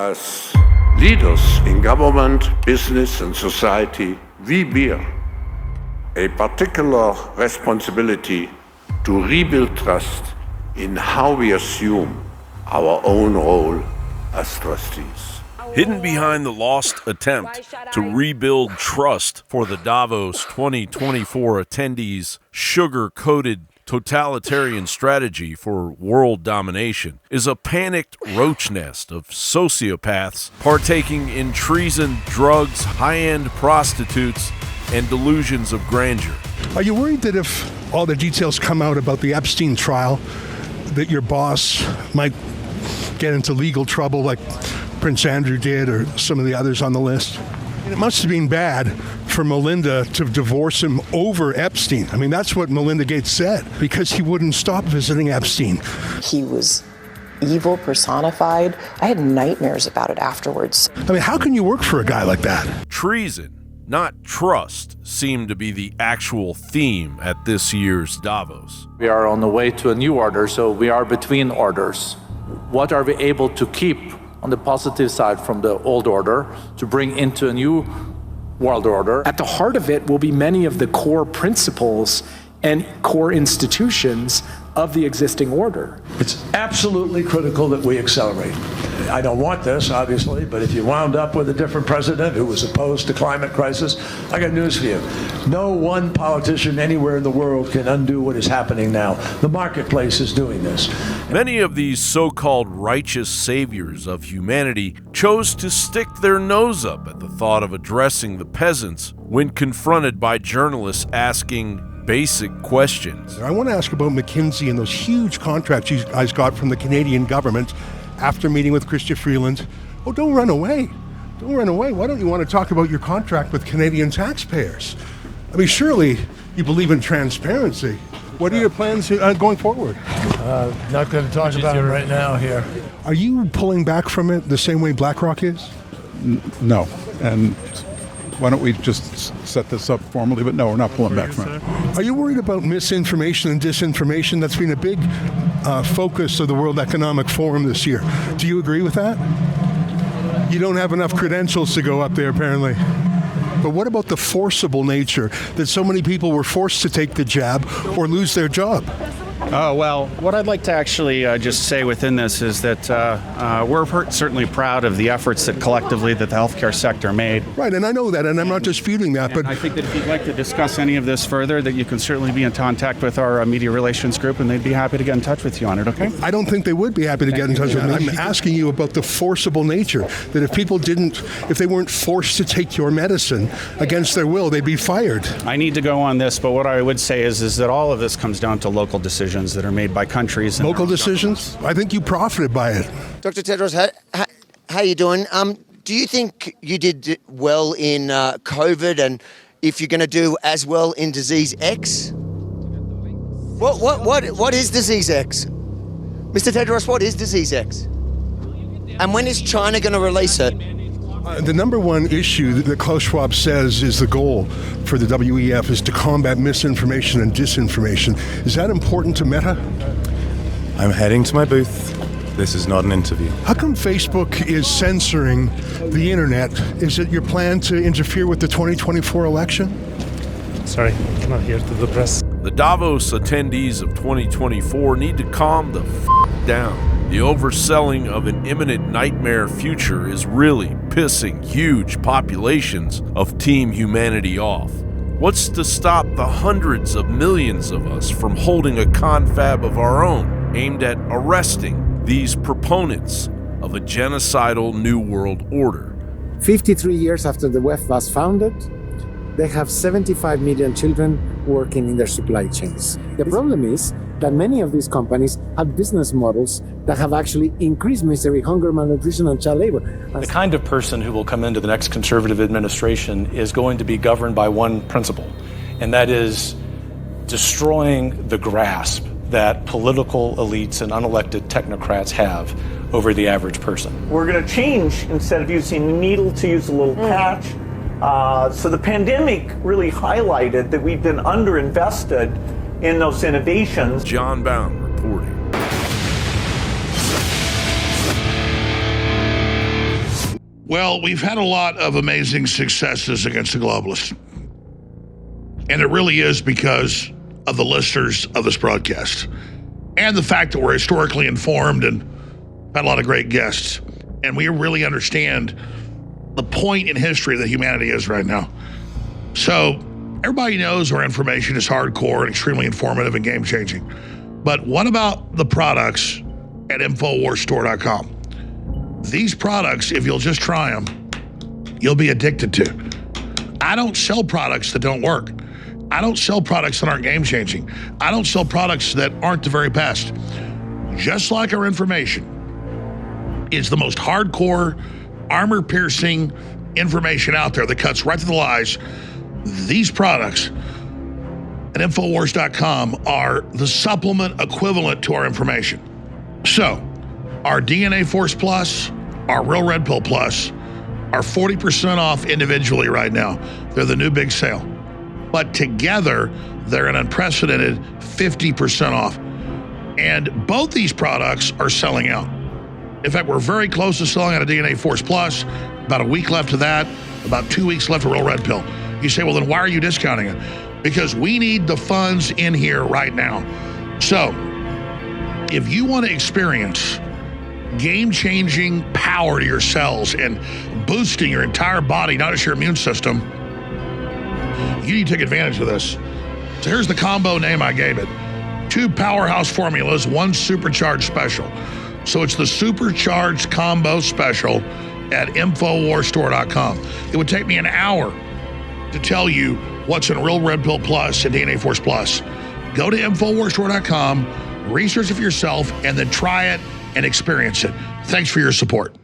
As leaders in government, business, and society, we bear a particular responsibility to rebuild trust in how we assume our own role as trustees. Hidden behind the lost attempt to rebuild trust for the Davos 2024 attendees' sugar-coated totalitarian strategy for world domination is a panicked roach nest of sociopaths partaking in treason, drugs, high-end prostitutes, and delusions of grandeur. Are you worried that if all the details come out about the Epstein trial, that your boss might get into legal trouble like Prince Andrew did or some of the others on the list? It must have been bad for Melinda to divorce him over Epstein. I mean, that's what Melinda Gates said, because he wouldn't stop visiting Epstein. He was evil personified. I had nightmares about it afterwards. I mean, how can you work for a guy like that? Treason, not trust, seemed to be the actual theme at this year's Davos. We are on the way to a new order, so we are between orders. What are we able to keep on the positive side from the old order to bring into a new world order? At the heart of it will be many of the core principles and core institutions of the existing order. It's absolutely critical that we accelerate. I don't want this, obviously, but if you wound up with a different president who was opposed to climate crisis, I got news for you. No one politician anywhere in the world can undo what is happening now. The marketplace is doing this. Many of these so-called righteous saviors of humanity chose to stick their nose up at the thought of addressing the peasants when confronted by journalists asking basic questions. I want to ask about McKinsey and those huge contracts you guys got from the Canadian government after meeting with Chrystia Freeland. Oh, don't run away. Don't run away. Why don't you want to talk about your contract with Canadian taxpayers? I mean, surely you believe in transparency. What are your plans going forward? Not going to talk about it right now here. Are you pulling back from it the same way BlackRock is? No. And why don't we just set this up formally? But no, we're not pulling back from it. Are you worried about misinformation and disinformation? That's been a big focus of the World Economic Forum this year. Do you agree with that? You don't have enough credentials to go up there, apparently. But what about the forcible nature that so many people were forced to take the jab or lose their job? Well, what I'd like to actually just say within this is that we're certainly proud of the efforts that collectively that the healthcare sector made. Right, and I know that, and I'm not disputing that. But I think that if you'd like to discuss any of this further, that you can certainly be in contact with our media relations group, and they'd be happy to get in touch with you on it, okay? I don't think they would be happy to get in touch with me. I'm asking you about the forcible nature, that if they weren't forced to take your medicine against their will, they'd be fired. I need to go on this, but what I would say is that all of this comes down to local decisions that are made by countries. And local decisions? I think you profited by it. Dr. Tedros, how you doing? Do you think you did well in COVID, and if you're going to do as well in disease X? What is disease X? Mr. Tedros, what is disease X? And when is China going to release it? The number one issue that Klaus Schwab says is the goal for the WEF is to combat misinformation and disinformation. Is that important to Meta? I'm heading to my booth. This is not an interview. How come Facebook is censoring the internet? Is it your plan to interfere with the 2024 election? Sorry, I'm not here to the press. The Davos attendees of 2024 need to calm the down. The overselling of an imminent nightmare future is really pissing huge populations of Team Humanity off. What's to stop the hundreds of millions of us from holding a confab of our own aimed at arresting these proponents of a genocidal New World Order? 53 years after the WEF was founded, they have 75 million children working in their supply chains. The problem is that many of these companies have business models that have actually increased misery, hunger, malnutrition, and child labor. The kind of person who will come into the next conservative administration is going to be governed by one principle, and that is destroying the grasp that political elites and unelected technocrats have over the average person. We're going to change, instead of using a needle, to use a little patch. So the pandemic really highlighted that we've been underinvested in those innovations. John Bound reporting. Well, we've had a lot of amazing successes against the globalists. And it really is because of the listeners of this broadcast. And the fact that we're historically informed and had a lot of great guests. And we really understand the point in history that humanity is right now. So everybody knows our information is hardcore and extremely informative and game-changing. But what about the products at InfoWarsStore.com? These products, if you'll just try them, you'll be addicted to. I don't sell products that don't work. I don't sell products that aren't game-changing. I don't sell products that aren't the very best. Just like our information is the most hardcore, armor-piercing information out there that cuts right to the lies, these products at Infowars.com are the supplement equivalent to our information. So, our DNA Force Plus, our Real Red Pill Plus are 40% off individually right now. They're the new big sale. But together, they're an unprecedented 50% off. And both these products are selling out. In fact, we're very close to selling out of DNA Force Plus. About a week left of that, about 2 weeks left of Real Red Pill. You say, well, then why are you discounting it? Because we need the funds in here right now. So, if you want to experience game-changing power to your cells and boosting your entire body, not just your immune system, you need to take advantage of this. So here's the combo name I gave it. 2 powerhouse formulas, 1 supercharged special. So it's the supercharged combo special at InfoWarsStore.com. It would take me an hour to tell you what's in Real Red Pill Plus and DNA Force Plus. Go to InfoWarsStore.com, research it for yourself, and then try it and experience it. Thanks for your support.